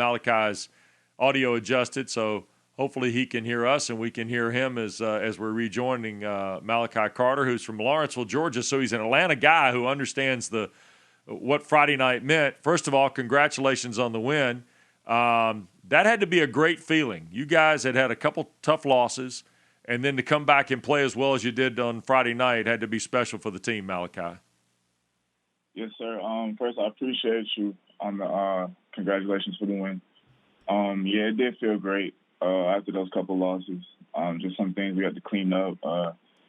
Malachi's audio adjusted, so hopefully he can hear us and we can hear him as we're rejoining Malachi Carter, who's from Lawrenceville, Georgia. So he's an Atlanta guy who understands what Friday night meant. First of all, congratulations on the win. That had to be a great feeling. You guys had a couple tough losses, and then to come back and play as well as you did on Friday night had to be special for the team, Malachi. Yes, sir. First, I appreciate you on the congratulations for the win. Yeah, it did feel great after those couple losses. Just some things we had to clean up,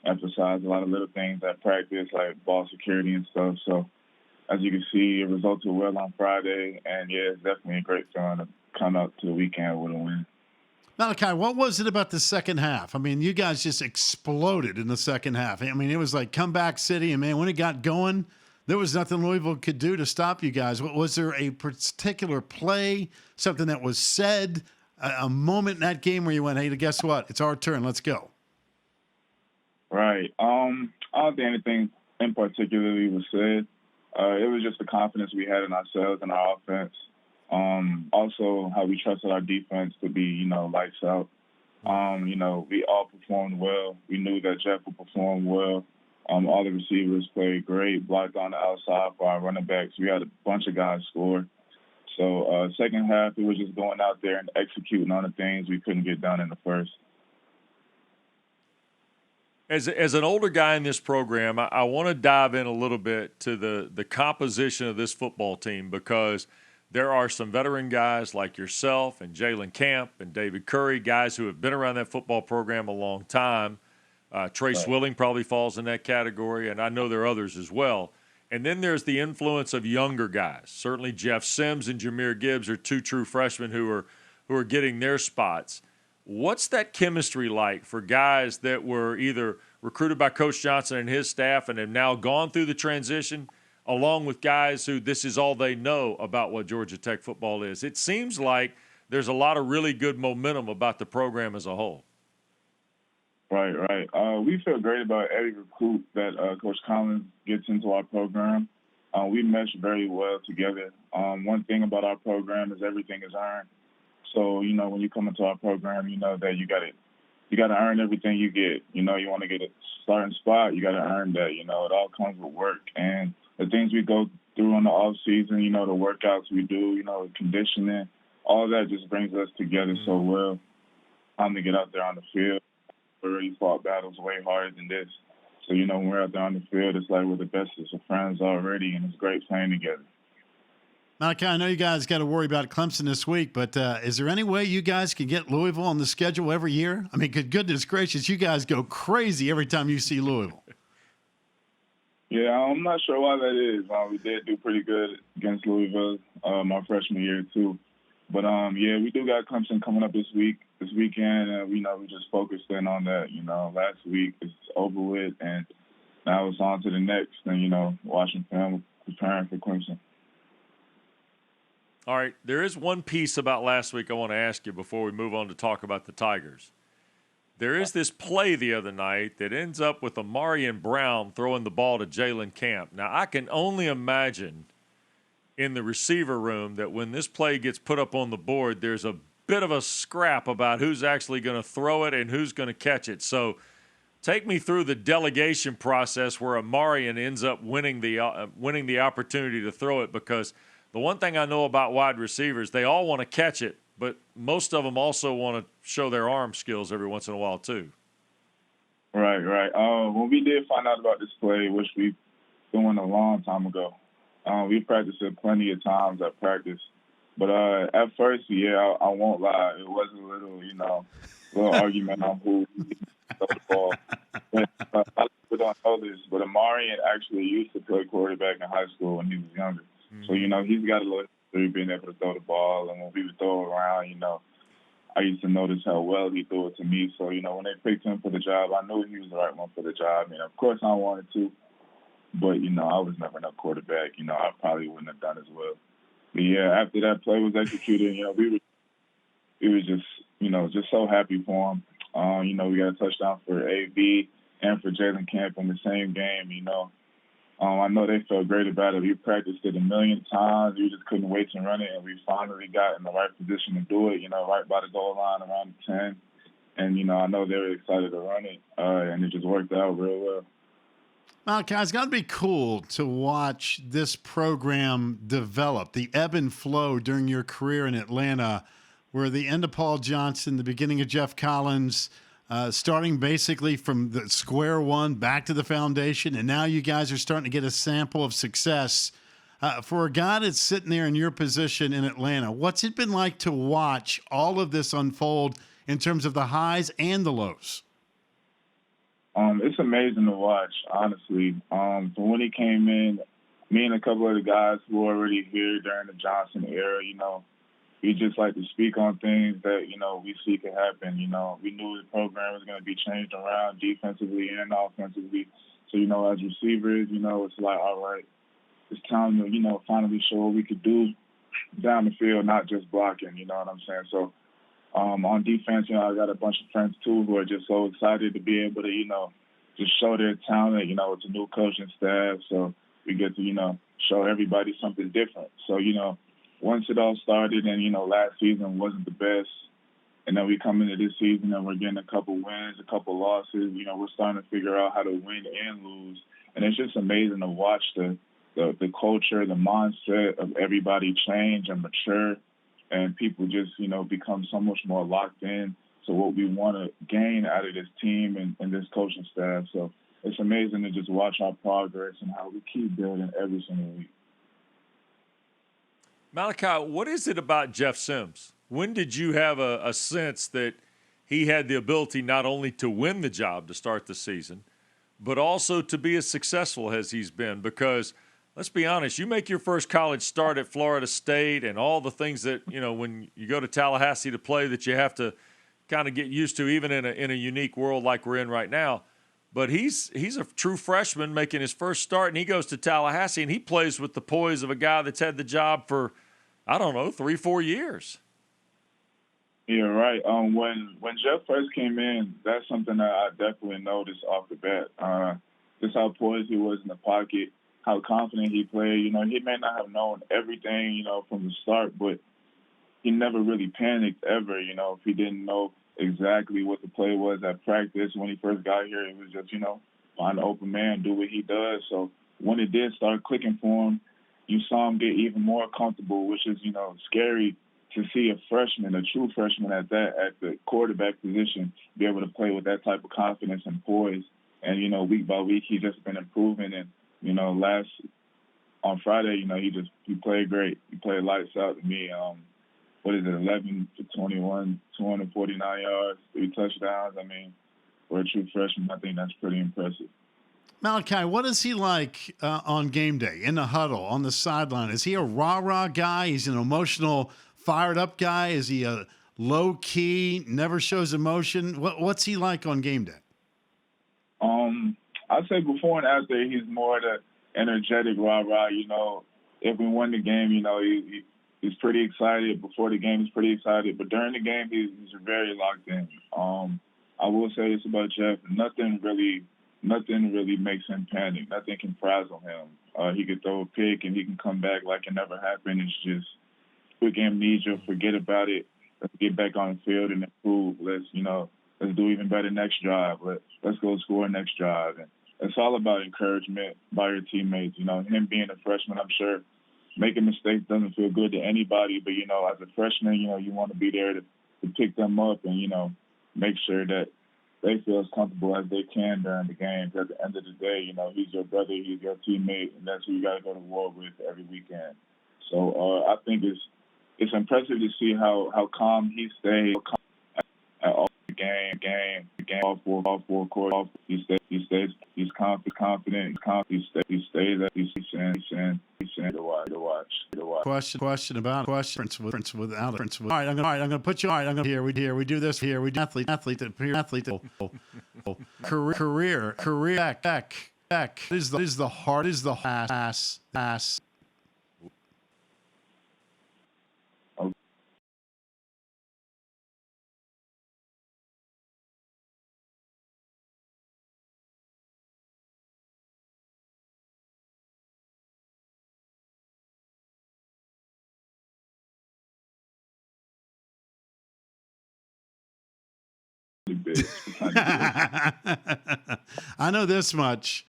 emphasize a lot of little things at practice, like ball security and stuff. So, as you can see, it resulted well on Friday, and yeah, it's definitely a great feeling to come out to the weekend with a win. Malachi, what was it about the second half? I mean, you guys just exploded in the second half. I mean, it was like comeback city, and man, when it got going, there was nothing Louisville could do to stop you guys. Was there a particular play, something that was said, a moment in that game where you went, hey, guess what? It's our turn. Let's go. Right. I don't think anything in particularly was said. It was just the confidence we had in ourselves and our offense. Also, how we trusted our defense to be, lights out. We all performed well. We knew that Jeff would perform well. All the receivers played great, blocked on the outside for our running backs. We had a bunch of guys score. So second half, it was just going out there and executing on the things we couldn't get done in the first. As an older guy in this program, I want to dive in a little bit to the composition of this football team, because there are some veteran guys like yourself and Jalen Camp and David Curry, guys who have been around that football program a long time. Trey Swilling probably falls in that category, and I know there are others as well. And then there's the influence of younger guys. Certainly Jeff Sims and Jahmyr Gibbs are two true freshmen who are getting their spots. What's that chemistry like for guys that were either recruited by Coach Johnson and his staff and have now gone through the transition, along with guys who this is all they know about what Georgia Tech football is? It seems like there's a lot of really good momentum about the program as a whole. Right. We feel great about every recruit that Coach Collins gets into our program. We mesh very well together. One thing about our program is everything is earned. So, when you come into our program, you know that you got to earn everything you get. You want to get a starting spot, you got to earn that. It all comes with work. And the things we go through in the off season, the workouts we do, the conditioning, all that just brings us together so well. Time to get out there on the field. We already fought battles way harder than this. So, when we're out there on the field, it's like we're the bestest of friends already, and it's great playing together. Malachi, I know you guys got to worry about Clemson this week, but is there any way you guys can get Louisville on the schedule every year? I mean, goodness gracious, you guys go crazy every time you see Louisville. Yeah, I'm not sure why that is. We did do pretty good against Louisville my freshman year, too. But, we do got Clemson coming up this weekend, and we just focused in on that. Last week it's over with, and now it's on to the next, and, watching film, preparing for Clemson. All right, there is one piece about last week I want to ask you before we move on to talk about the Tigers. There is this play the other night that ends up with Amari and Brown throwing the ball to Jalen Camp. Now, I can only imagine in the receiver room that when this play gets put up on the board, there's a bit of a scrap about who's actually going to throw it and who's going to catch it. So take me through the delegation process where Amarian ends up winning the opportunity to throw it, because the one thing I know about wide receivers, they all want to catch it, but most of them also want to show their arm skills every once in a while too. Right. When we did find out about this play, which we've doing a long time ago, we practiced it plenty of times at practice. But at first, I won't lie, it was a little argument on who throw the ball. But, a lot of people don't know this, but Amarian actually used to play quarterback in high school when he was younger. So, he's got a little history being able to throw the ball. And when we would throw it around, I used to notice how well he threw it to me. So, when they picked him for the job, I knew he was the right one for the job. Of course I wanted to, but, I was never no quarterback. I probably wouldn't have done as well. But, after that play was executed, we were just, just so happy for him. We got a touchdown for A.B. and for Jalen Camp in the same game, I know they felt great about it. We practiced it a million times. We just couldn't wait to run it, and we finally got in the right position to do it. Right by the goal line around the 10. And I know they were excited to run it, and it just worked out real well. Malachi, it's got to be cool to watch this program develop, the ebb and flow during your career in Atlanta, where the end of Paul Johnson, the beginning of Jeff Collins, starting basically from the square one back to the foundation, and now you guys are starting to get a sample of success. For a guy that's sitting there in your position in Atlanta, what's it been like to watch all of this unfold in terms of the highs and the lows? It's amazing to watch, honestly. From when he came in, me and a couple of the guys who were already here during the Johnson era, we just like to speak on things that, we see could happen. We knew the program was going to be changed around defensively and offensively. So, as receivers, it's like, all right, it's time to, finally show what we could do down the field, not just blocking, you know what I'm saying? So, on defense, I got a bunch of friends, too, who are just so excited to be able to, just show their talent. It's a new coaching staff, so we get to, show everybody something different. So, once it all started and, last season wasn't the best, and then we come into this season and we're getting a couple wins, a couple losses, we're starting to figure out how to win and lose. And it's just amazing to watch the culture, the mindset of everybody change and mature, and people just, become so much more locked in to what we want to gain out of this team and this coaching staff. So it's amazing to just watch our progress and how we keep building every single week. Malachi, what is it about Jeff Sims? When did you have a sense that he had the ability not only to win the job to start the season, but also to be as successful as he's been? Because let's be honest, you make your first college start at Florida State and all the things that, when you go to Tallahassee to play that you have to kind of get used to, even in a unique world like we're in right now. But he's a true freshman making his first start, and he goes to Tallahassee, and he plays with the poise of a guy that's had the job for, 3-4 years. Yeah, right. When Jeff first came in, that's something that I definitely noticed off the bat. Just how poised he was in the pocket, how confident he played. He may not have known everything, from the start, but he never really panicked ever, if he didn't know exactly what the play was at practice. When he first got here, it was just, find an open man, do what he does. So when it did start clicking for him, you saw him get even more comfortable, which is, scary to see a freshman, a true freshman at that, at the quarterback position, be able to play with that type of confidence and poise. And, week by week, he's just been improving. And, on Friday, he played great. He played lights out to me. 11 for 21, 249 yards, 3 touchdowns. For a true freshman, I think that's pretty impressive. Malachi, what is he like on game day, in the huddle, on the sideline? Is he a rah-rah guy? He's an emotional, fired-up guy? Is he a low-key, never shows emotion? What's he like on game day? I'd say before and after, he's more the energetic rah-rah. If we win the game, he's pretty excited. Before the game, he's pretty excited. But during the game, he's very locked in. I will say this about Jeff. Nothing really makes him panic. Nothing can frazzle him. He could throw a pick and he can come back like it never happened. It's just quick amnesia. Forget about it. Let's get back on the field and improve. Let's do even better next drive. Let's go score next drive. And it's all about encouragement by your teammates. Him being a freshman, I'm sure making mistakes doesn't feel good to anybody. But, as a freshman, you want to be there to pick them up and, make sure that they feel as comfortable as they can during the games. At the end of the day, he's your brother, he's your teammate, and that's who you got to go to war with every weekend. So I think it's impressive to see how calm he stays at all the game, all four quarters. He's confident, he stays to watch. Question about Prince without Prince. All right, I'm gonna put you. All right, I'm gonna here. We do this here. We do athlete. Career. Back. Is the heart is the ass. big. It's plenty big. I know this much.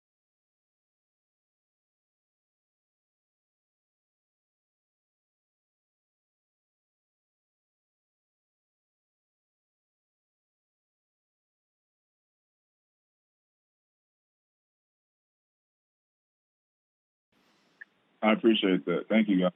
I appreciate that. Thank you, guys.